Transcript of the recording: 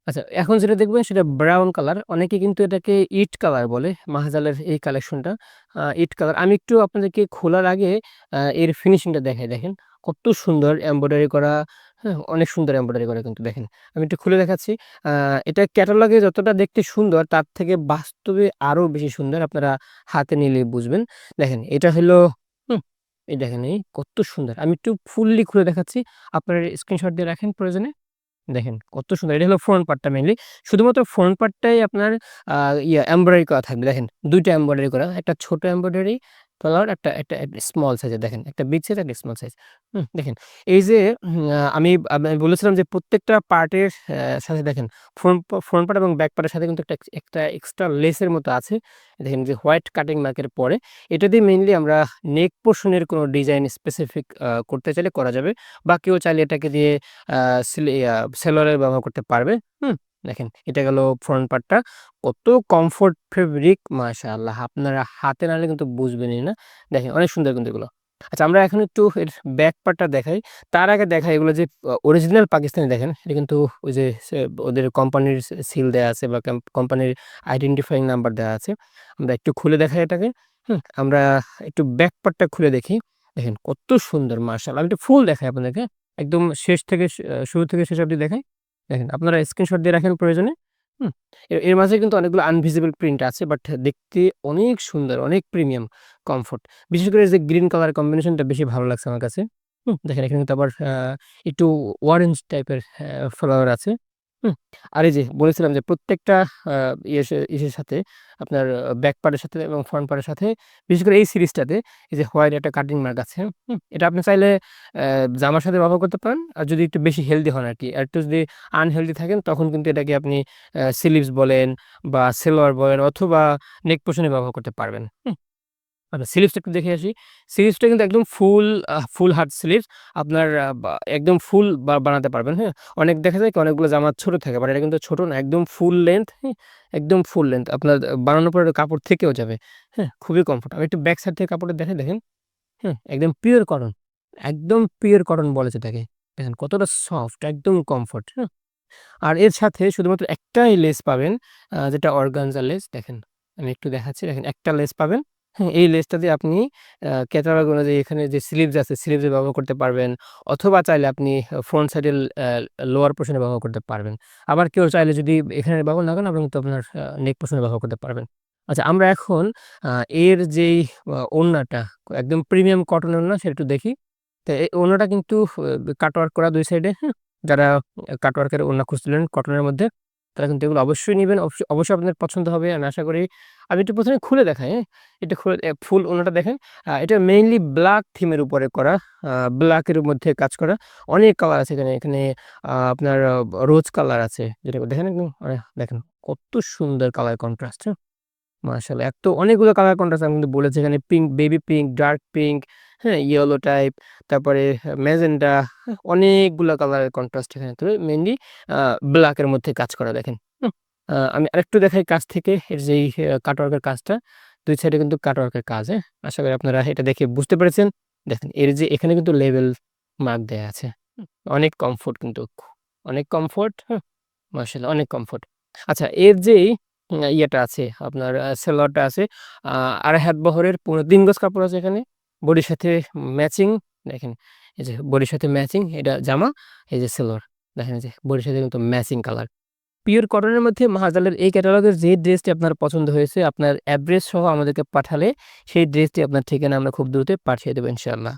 আচ্ছা, এখন যেটা দেখবেন সেটা ব্রাউন কালার। অনেকে কিন্তু এটাকে ইট কালার বলে। মাহজালের এই কালেকশনটা ইট কালার। আমি একটু আপনাদেরকে খোলার আগে এর ফিনিশিংটা দেখাই। দেখেন কত সুন্দর এমব্রয়ডারি করা, হ্যাঁ? অনেক সুন্দর এমব্রয়ডারি করা কিন্তু দেখেন। আমি একটু খুলে দেখাচ্ছি। আ এটা ক্যাটালগে যতটা দেখতে সুন্দর তার থেকে বাস্তবে আরো বেশি সুন্দর। আপনারা হাতে নিলেই বুঝবেন। দেখেন এটা হলো হুম, এই দেখেন এই কত সুন্দর। আমি একটু ফুললি খুলে দেখাচ্ছি। আপনারা স্ক্রিনশট দিয়ে রাখেন প্রয়োজনে। দেখেন কত সুন্দর। এটা হলো ফ্রন্ট পার্টটা মেইনলি। শুধুমাত্র ফ্রন্ট পার্টটাই আপনার আ এমব্রয়ডারি করা থাকবে। দেখেন ২ টা এমব্রয়ডারি করা। একটা ছোট এমব্রয়ডারি ফ্লাওয়ার, একটা স্মল সাইজের দেখেন। একটা বিগ সাইজ, একটা স্মল সাইজ। দেখেন এই যে আমি বলেছিলাম যে প্রত্যেকটা পার্টের সাথে দেখেন ফ্রন্ট পার্ট এবং ব্যাক পার্টের সাথে কিন্তু একটা এক্সট্রা লেসের মতো আছে। দেখেন যে হোয়াইট কাটিং মার্কের পরে। এটা দিয়ে মেইনলি আমরা নেক পোরশন এর কোনো ডিজাইন স্পেসিফিক করতে চাইলে করা যাবে। বা কেউ চাইলে এটাকে দিয়ে আ সিলি ইয়া সেলরের ব্যবহার করতে পারবে। হুম? দেখেন এটা গেল ফ্রন্ট পার্টটা। কত কমফোর্ট ফেব্রিক মাশাআল্লাহ! আপনারা হাতে নাড়লে কিন্তু বুঝবেনই না। দেখেন অনেক সুন্দর কিন্তু এগুলো। আচ্ছা আমরা এখন একটু এর ব্যাক পার্টটা দেখাই। তার আগে দেখাই এগুলো যে অরিজিনাল পাকিস্তানি দেখেন। এটা কিন্তু ওই যে ওদের কোম্পানির সিল দেয়া আছে বা কোম্পানির আইডেন্টিফাইং নাম্বার দেওয়া আছে। আমরা একটু খুলে দেখাই এটাকে। আমরা একটু ব্যাক পার্টটা খুলে দেখি। দেখেন কত সুন্দর মাশাআল্লাহ! আমি একটু ফুল দেখাই আপনাদেরকে। একদম শেষ থেকে শুরু থেকে শেষ অবধি দেখাই। দেখেন আপনারা স্ক্রিনশট দিয়ে রাখেন প্রয়োজনে। হুম? এর মাঝে কিন্তু অনেকগুলো আনভিজিবল প্রিন্ট আছে বাট দেখতে অনেক সুন্দর, অনেক প্রিমিয়াম কমফোর্ট। বিশেষ করে এই যে গ্রিন কালার কম্বিনেশনটা বেশি ভালো লাগছে আমার কাছে। দেখেন এখানে কিন্তু আবার একটু অরেঞ্জ টাইপের ফ্লাওয়ার আছে। হুম? আর এই যে বলেছিলাম যে প্রত্যেকটা আ ইসের সাথে আপনার ব্যাক পার্টের সাথে এবং ফ্রন্ট পার্টের সাথে বিশেষ করে এই সিরিজটাতে এই যে হোয়াইট একটা কাটিং মার্ক আছে। এটা আপনি চাইলে জামার সাথে ব্যবহার করতে পারেন। আর যদি একটু বেশি হেলথি হন আরকি। আর একটু যদি আনহেলথি থাকেন তখন কিন্তু এটাকে আপনি স্লিভস বলেন বা সেলোয়ার বলেন অথবা নেক পোরশন এ ব্যবহার করতে পারবেন। আচ্ছা স্লিভসটা একটু দেখে আসি। স্লিভসটা কিন্তু একদম ফুল হাত স্লিভস আপনার একদম ফুল বানাতে পারবেন, হ্যাঁ? অনেক দেখা যায় কি অনেকগুলো জামা ছোট থাকে। বাট এটা কিন্তু ছোট না। একদম ফুল লেংথ, হ্যাঁ? একদম ফুল লেংথ। আপনার বানানোর পরে কাপড় থেকেও যাবে। হ্যাঁ? খুবই কমফোর্ট। আমি একটু ব্যাক সাইড থেকে কাপড়টা দেখাই দেখেন। একদম পিওর কটন। একদম পিওর কটন বলে যেটাকে। দেখেন কতটা সফট, একদম কমফোর্ট, হ্যাঁ? আর এর সাথে শুধুমাত্র একটাই লেস পাবেন যেটা অর্গানজা লেস। দেখেন আমি একটু দেখাচ্ছি। দেখেন একটা লেস পাবেন। এই লেসটা দিয়ে আপনি ক্যাটালগ অনুযায়ী এখানে যে স্লিভস আছে, স্লিভস এ ব্যবহার করতে পারবেন। অথবা চাইলে আপনি ফ্রন্ট সাইডের লোয়ার পোরশন এ ব্যবহার করতে পারবেন। আবার কেউ চাইলে যদি এখানে ব্যবহার না করেন আপনি কিন্তু আপনার নেক পোরশন এ ব্যবহার করতে পারবেন। আচ্ছা আমরা এখন আ এর যেই ওড়নাটা একদম প্রিমিয়াম কটনের ওড়না সেটা একটু দেখি। তো এই ওড়নাটা কিন্তু কাটওয়ার্ক করা ২ সাইডে, হ্যাঁ? যারা কাটওয়ার্কের ওড়না খুঁজছিলেন কটনের মধ্যে, তারা কিন্তু এগুলো অবশ্যই নিবেন। অবশ্যই আপনাদের পছন্দ হবে আমি আশা করি। আমি একটু ১ম এ খুলে দেখাই, হ্যাঁ? এটা খুলে ফুল ওড়নাটা দেখেন। এটা মেইনলি ব্লাক থিমের উপরে করা। ব্লাক এর মধ্যে কাজ করা। অনেক কালার আছে এখানে। এখানে আপনার রোজ কালার আছে। যেটা দেখেন একদম দেখেন কত সুন্দর কালার কন্ট্রাস্ট, হ্যাঁ? মাশাআল্লাহ! অনেকগুলো কালার কন্ট্রাস্ট আমি কিন্তু বলেছি এখানে pink, baby pink, dark pink, হ্যাঁ? ইয়েলো টাইপ, তারপরে ম্যাজেন্টা, হ্যাঁ? অনেকগুলা কালারের কন্ট্রাস্ট এখানে। তবে মেইনলি আ ব্লাক এর মধ্যে কাজ করা দেখেন। আমি আরেকটু দেখাই কাছ থেকে এর যেই কাটওয়ার্ক এর কাজটা। ২ সাইডে কিন্তু কাটওয়ার্ক এর কাজ, হ্যাঁ? আশা করি আপনারা এটা দেখে বুঝতে পেরেছেন। দেখেন এর যে এখানে কিন্তু লেভেল মার্ক দেয়া আছে। অনেক কমফোর্ট কিন্তু। অনেক কমফোর্ট, হ্যাঁ? মাশাআল্লাহ অনেক কমফোর্ট। আচ্ছা এর যেই ইয়েটা আছে আপনার সালোয়ারটা আছে আ ২.৫ হাত বহরের ৩ গজ কাপড় আছে এখানে। বডির সাথে ম্যাচিং দেখেন এই যে বডির সাথে ম্যাচিং এটা জামা, এই যে সালোয়ার। দেখেন এই যে বডির সাথে কিন্তু ম্যাচিং কালার। পিওর কটনের মধ্যে মাহজালের এই ক্যাটালগের যে ড্রেসটি আপনার পছন্দ হয়েছে আপনার অ্যাড্রেস সহ আমাদেরকে পাঠালে সেই ড্রেসটি আপনার ঠিকানায় আমরা খুব দ্রুত পাঠিয়ে দেব ইনশাআল্লাহ।